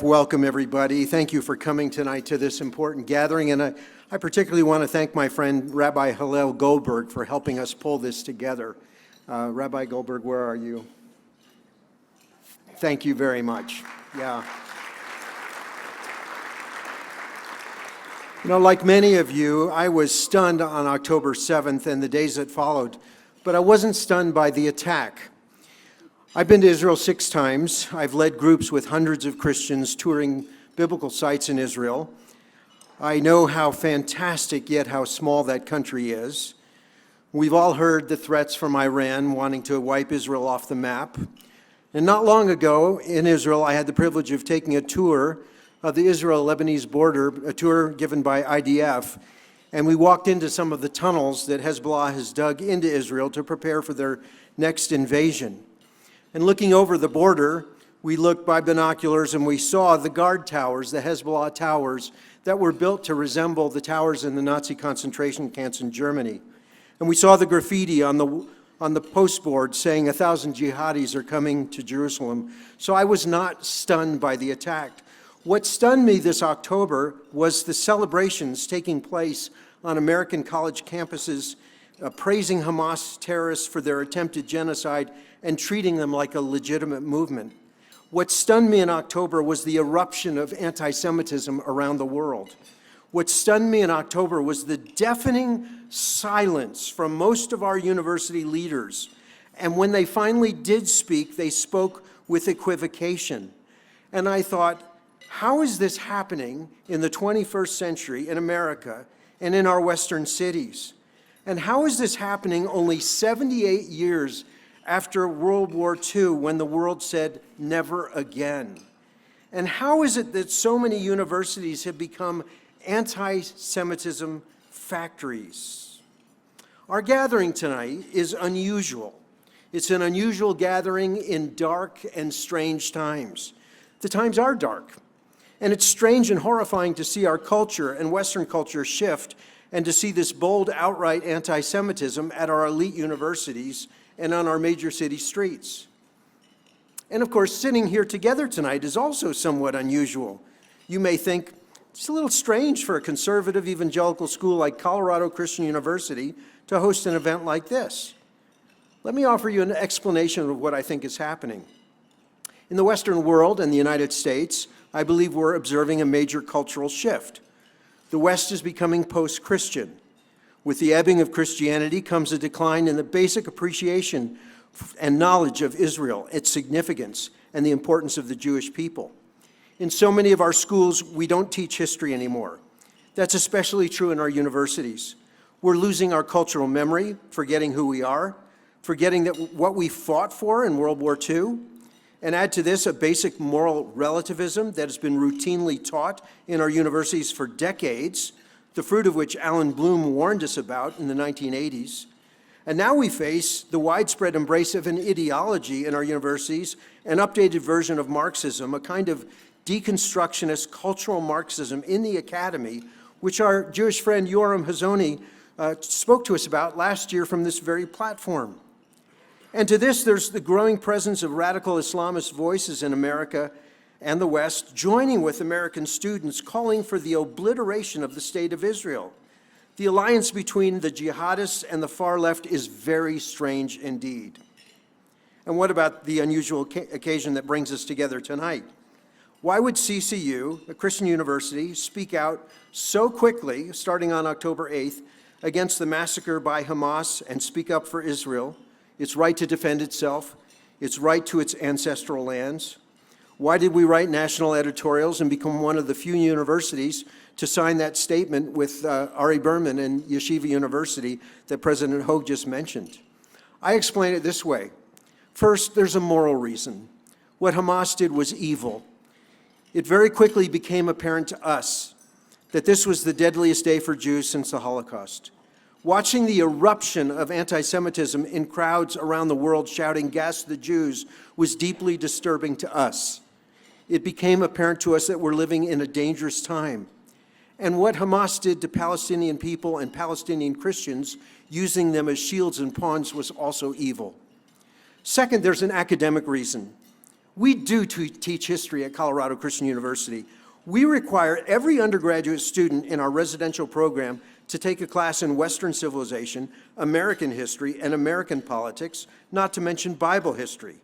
Welcome, everybody. Thank you for coming tonight to this important gathering. And I particularly want to thank my friend, Rabbi Hillel Goldberg, for helping us pull this together. Rabbi Goldberg, where are you? Thank you very much. Yeah. You know, like many of you, I was stunned on October 7th and the days that followed, but I wasn't stunned by the attack. I've been to Israel 6 times. I've led groups with hundreds of Christians touring biblical sites in Israel. I know how fantastic yet how small that country is. We've all heard the threats from Iran wanting to wipe Israel off the map. And not long ago in Israel, I had the privilege of taking a tour of the Israel-Lebanese border, a tour given by IDF, and we walked into some of the tunnels that Hezbollah has dug into Israel to prepare for their next invasion. And looking over the border, we looked by binoculars and we saw the guard towers, the Hezbollah towers, that were built to resemble the towers in the Nazi concentration camps in Germany. And we saw the graffiti on the postboard saying 1,000 jihadis are coming to Jerusalem. So I was not stunned by the attack. What stunned me this October was the celebrations taking place on American college campuses, praising Hamas terrorists for their attempted genocide and treating them like a legitimate movement. What stunned me in October was the eruption of anti-Semitism around the world. What stunned me in October was the deafening silence from most of our university leaders. And when they finally did speak, they spoke with equivocation. And I thought, how is this happening in the 21st century in America and in our Western cities? And how is this happening only 78 years after World War II, when the world said never again? And how is it that so many universities have become anti-Semitism factories? Our gathering tonight is unusual. It's an unusual gathering in dark and strange times. The times are dark. And it's strange and horrifying to see our culture and Western culture shift and to see this bold, outright anti-Semitism at our elite universities and on our major city streets. And of course, sitting here together tonight is also somewhat unusual. You may think, it's a little strange for a conservative evangelical school like Colorado Christian University to host an event like this. Let me offer you an explanation of what I think is happening. In the Western world and the United States, I believe we're observing a major cultural shift. The West is becoming post-Christian. With the ebbing of Christianity comes a decline in the basic appreciation and knowledge of Israel, its significance, and the importance of the Jewish people. In so many of our schools, we don't teach history anymore. That's especially true in our universities. We're losing our cultural memory, forgetting who we are, forgetting that what we fought for in World War II, and add to this a basic moral relativism that has been routinely taught in our universities for decades, the fruit of which Alan Bloom warned us about in the 1980s. And now we face the widespread embrace of an ideology in our universities, an updated version of Marxism, a kind of deconstructionist cultural Marxism in the academy, which our Jewish friend Yoram Hazony spoke to us about last year from this very platform. And to this, there's the growing presence of radical Islamist voices in America and the West, joining with American students, calling for the obliteration of the State of Israel. The alliance between the jihadists and the far left is very strange indeed. And what about the unusual occasion that brings us together tonight? Why would CCU, a Christian university, speak out so quickly, starting on October 8th, against the massacre by Hamas and speak up for Israel, its right to defend itself, its right to its ancestral lands? Why did we write national editorials and become one of the few universities to sign that statement with Ari Berman and Yeshiva University that President Hogue just mentioned? I explain it this way. First, there's a moral reason. What Hamas did was evil. It very quickly became apparent to us that this was the deadliest day for Jews since the Holocaust. Watching the eruption of anti-Semitism in crowds around the world shouting, "Gas the Jews," was deeply disturbing to us. It became apparent to us that we're living in a dangerous time. And what Hamas did to Palestinian people and Palestinian Christians, using them as shields and pawns, was also evil. Second, there's an academic reason. We do teach history at Colorado Christian University. We require every undergraduate student in our residential program to take a class in Western civilization, American history, and American politics, not to mention Bible history.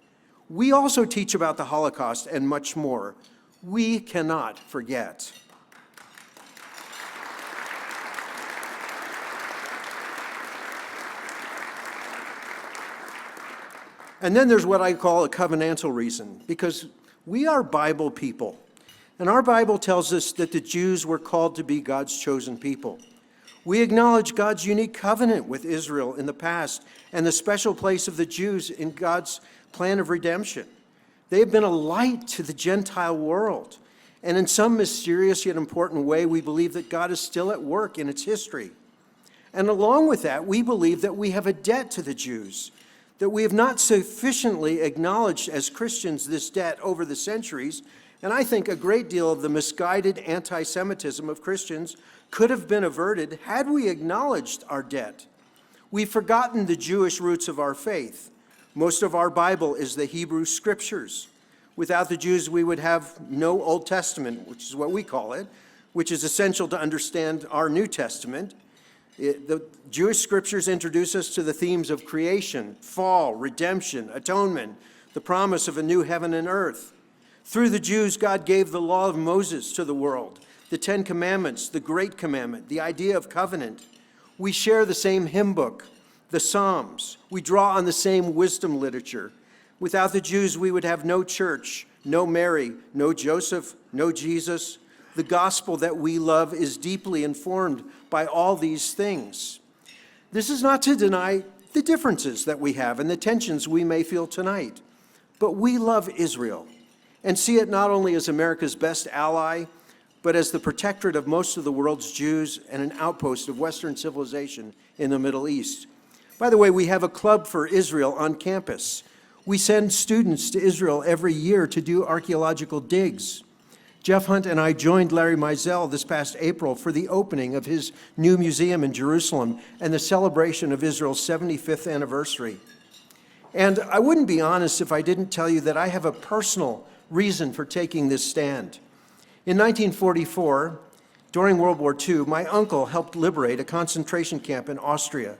We also teach about the Holocaust and much more. We cannot forget. And then there's what I call a covenantal reason, because we are Bible people. And our Bible tells us that the Jews were called to be God's chosen people. We acknowledge God's unique covenant with Israel in the past and the special place of the Jews in God's plan of redemption. They have been a light to the Gentile world. And in some mysterious yet important way, we believe that God is still at work in its history. And along with that, we believe that we have a debt to the Jews, that we have not sufficiently acknowledged as Christians this debt over the centuries. And I think a great deal of the misguided anti-Semitism of Christians could have been averted had we acknowledged our debt. We've forgotten the Jewish roots of our faith. Most of our Bible is the Hebrew Scriptures. Without the Jews, we would have no Old Testament, which is what we call it, which is essential to understand our New Testament. The Jewish Scriptures introduce us to the themes of creation, fall, redemption, atonement, the promise of a new heaven and earth. Through the Jews, God gave the law of Moses to the world, the Ten Commandments, the Great Commandment, the idea of covenant. We share the same hymn book, the Psalms. We draw on the same wisdom literature. Without the Jews, we would have no church, no Mary, no Joseph, no Jesus. The gospel that we love is deeply informed by all these things. This is not to deny the differences that we have and the tensions we may feel tonight, but we love Israel and see it not only as America's best ally, but as the protectorate of most of the world's Jews and an outpost of Western civilization in the Middle East. By the way, we have a club for Israel on campus. We send students to Israel every year to do archaeological digs. Jeff Hunt and I joined Larry Mizell this past April for the opening of his new museum in Jerusalem and the celebration of Israel's 75th anniversary. And I wouldn't be honest if I didn't tell you that I have a personal reason for taking this stand. In 1944, during World War II, my uncle helped liberate a concentration camp in Austria.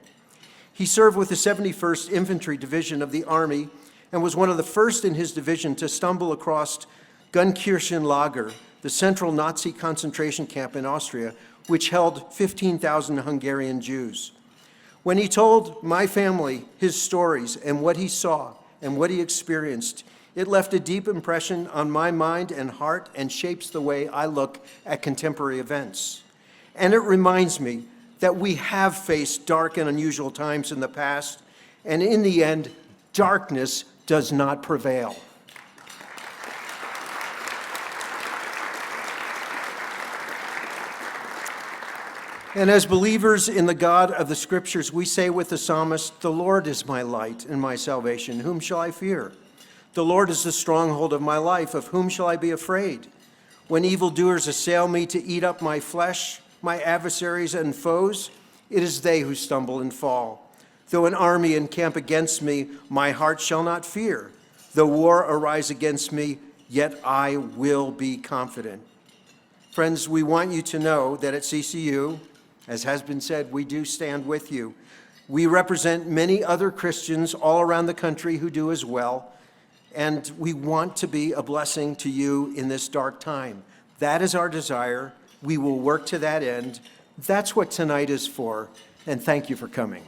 He served with the 71st Infantry Division of the Army and was one of the first in his division to stumble across Gunskirchenlager, the central Nazi concentration camp in Austria, which held 15,000 Hungarian Jews. When he told my family his stories and what he saw and what he experienced, it left a deep impression on my mind and heart and shapes the way I look at contemporary events. And it reminds me that we have faced dark and unusual times in the past, and in the end, darkness does not prevail. And as believers in the God of the Scriptures, we say with the psalmist, "The Lord is my light and my salvation. Whom shall I fear? The Lord is the stronghold of my life. Of whom shall I be afraid? When evildoers assail me to eat up my flesh, my adversaries and foes, it is they who stumble and fall. Though an army encamp against me, my heart shall not fear. Though war arise against me, yet I will be confident." Friends, we want you to know that at CCU, as has been said, we do stand with you. We represent many other Christians all around the country who do as well, and we want to be a blessing to you in this dark time. That is our desire. We will work to that end. That's what tonight is for, and thank you for coming.